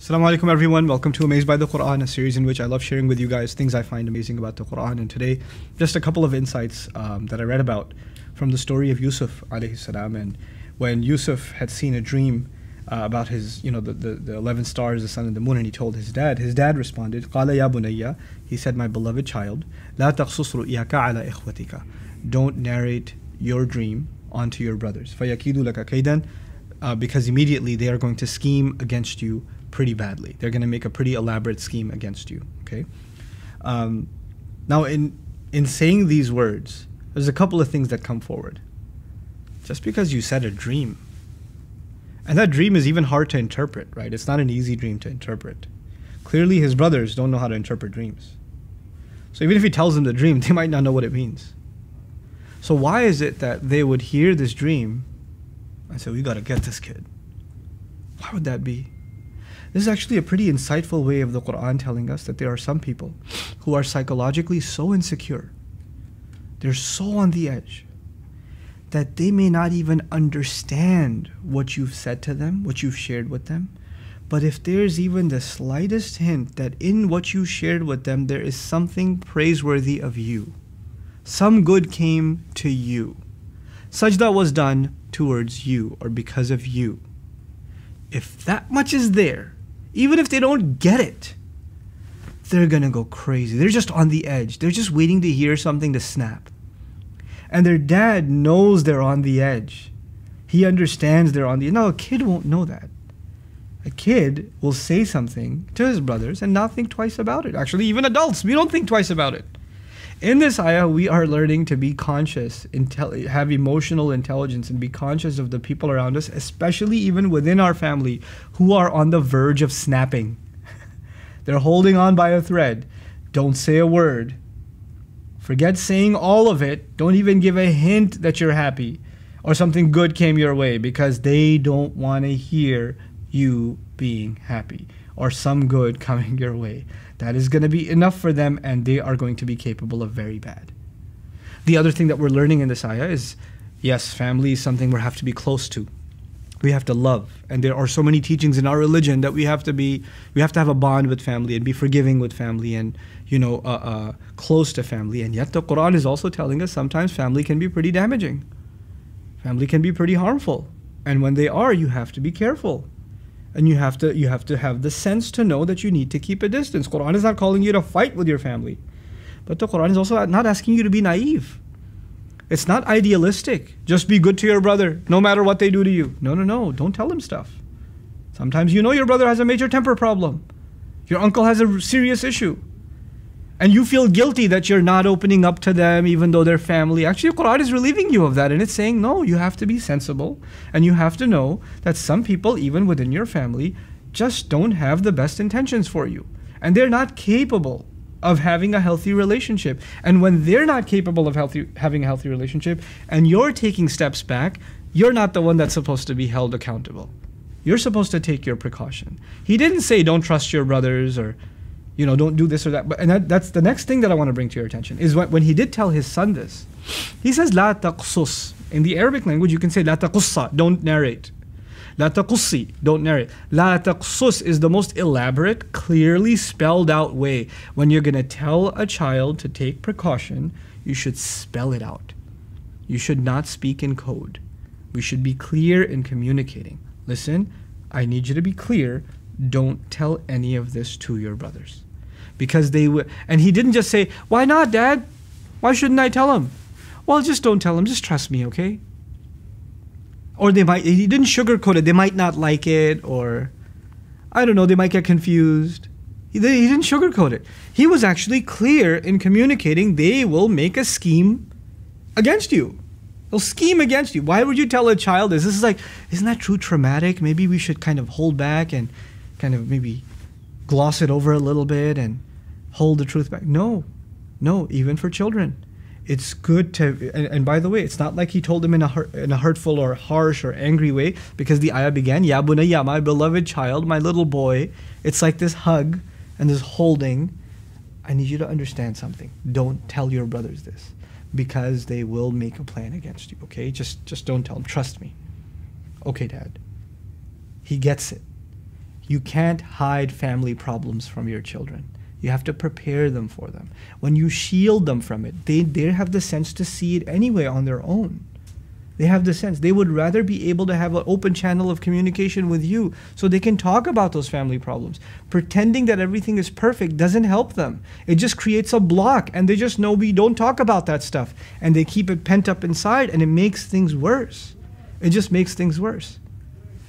Assalamu alaikum everyone, welcome to Amazed by the Quran, a series in which I love sharing with you guys things I find amazing about the Quran. And today, just a couple of insights that I read about from the story of Yusuf alayhi salam. And when Yusuf had seen a dream about his, the 11 stars, the sun and the moon, and he told his dad responded, قَالَ يَا بُنَيَّ, he said, my beloved child, لَا تَقْصُصْ رُؤْيَكَ عَلَى إِخْوَتِكَ, don't narrate your dream onto your brothers. فَيَكِيدُ لَكَ كَيْدًا, because immediately they are going to scheme against you pretty badly. They're going to make a pretty elaborate scheme against you. Okay. Now, in saying these words, there's a couple of things that come forward. Just because you said a dream, and that dream is even hard to interpret, right? It's not an easy dream to interpret. Clearly, his brothers don't know how to interpret dreams. So even if he tells them the dream, they might not know what it means. So why is it that they would hear this dream and say, we got to get this kid? Why would that be? This is actually a pretty insightful way of the Quran telling us that there are some people who are psychologically so insecure, they're so on the edge, that they may not even understand what you've said to them, what you've shared with them. But if there's even the slightest hint that in what you shared with them there is something praiseworthy of you, some good came to you, sajda was done towards you or because of you, if that much is there, even if they don't get it, they're gonna go crazy. They're just on the edge. They're just waiting to hear something to snap. And their dad knows they're on the edge. He understands they're on the edge. Now, a kid won't know that. A kid will say something to his brothers and not think twice about it. Actually, even adults, we don't think twice about it. In this ayah, we are learning to be conscious, have emotional intelligence, and be conscious of the people around us, especially even within our family, who are on the verge of snapping. They're holding on by a thread. Don't say a word. Forget saying all of it. Don't even give a hint that you're happy or something good came your way, because they don't want to hear you being happy or some good coming your way. That is going to be enough for them, and they are going to be capable of very bad. The other thing that we're learning in this ayah is, yes, family is something we have to be close to. We have to love. And there are so many teachings in our religion that we have to have a bond with family and be forgiving with family and, close to family. And yet the Quran is also telling us sometimes family can be pretty damaging. Family can be pretty harmful. And when they are, you have to be careful. And you have to have the sense to know that you need to keep a distance. Quran is not calling you to fight with your family. But the Quran is also not asking you to be naive. It's not idealistic. Just be good to your brother, no matter what they do to you. No. Don't tell him stuff. Sometimes you know your brother has a major temper problem. Your uncle has a serious issue. And you feel guilty that you're not opening up to them even though they're family. Actually, the Quran is relieving you of that. And it's saying, no, you have to be sensible. And you have to know that some people, even within your family, just don't have the best intentions for you. And they're not capable of having a healthy relationship. And when they're not capable of having a healthy relationship, and you're taking steps back, you're not the one that's supposed to be held accountable. You're supposed to take your precaution. He didn't say don't trust your brothers or don't do this or that. And that's the next thing that I want to bring to your attention, is when he did tell his son this, he says, La taqsus. In the Arabic language, you can say, La taqussa, don't narrate. La taqussi, don't narrate. La taqsus is the most elaborate, clearly spelled out way. When you're going to tell a child to take precaution, you should spell it out. You should not speak in code. We should be clear in communicating. Listen, I need you to be clear. Don't tell any of this to your brothers. Because they will. And he didn't just say, why not, Dad? Why shouldn't I tell him? Well, just don't tell him. Just trust me, okay? Or he didn't sugarcoat it. They might not like it, or I don't know, they might get confused. He didn't sugarcoat it. He was actually clear in communicating they will make a scheme against you. They'll scheme against you. Why would you tell a child this? This is like, isn't that too traumatic? Maybe we should kind of hold back and kind of maybe gloss it over a little bit and hold the truth back. No, even for children. It's good to, and by the way, it's not like he told him in a hurtful or harsh or angry way, because the ayah began, Ya bunayya, my beloved child, my little boy. It's like this hug and this holding. I need you to understand something. Don't tell your brothers this, because they will make a plan against you, okay? Just don't tell them. Trust me. Okay, Dad. He gets it. You can't hide family problems from your children. You have to prepare them for them. When you shield them from it, they have the sense to see it anyway on their own. They have the sense. They would rather be able to have an open channel of communication with you so they can talk about those family problems. Pretending that everything is perfect doesn't help them. It just creates a block, and they just know we don't talk about that stuff. And they keep it pent up inside, and it makes things worse. It just makes things worse.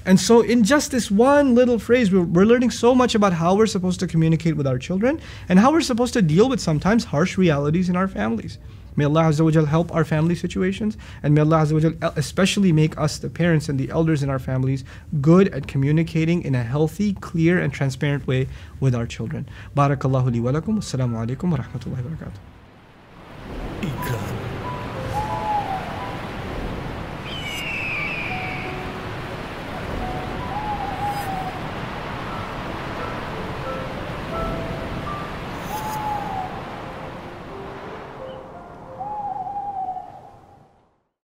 And so in just this one little phrase, we're learning so much about how we're supposed to communicate with our children and how we're supposed to deal with sometimes harsh realities in our families. May Allah Azza wa Jal help our family situations, and may Allah Azza wa Jal especially make us, the parents and the elders in our families, good at communicating in a healthy, clear and transparent way with our children. Barakallahu li wa lakum. Assalamu alaikum wa rahmatullahi wa barakatuh.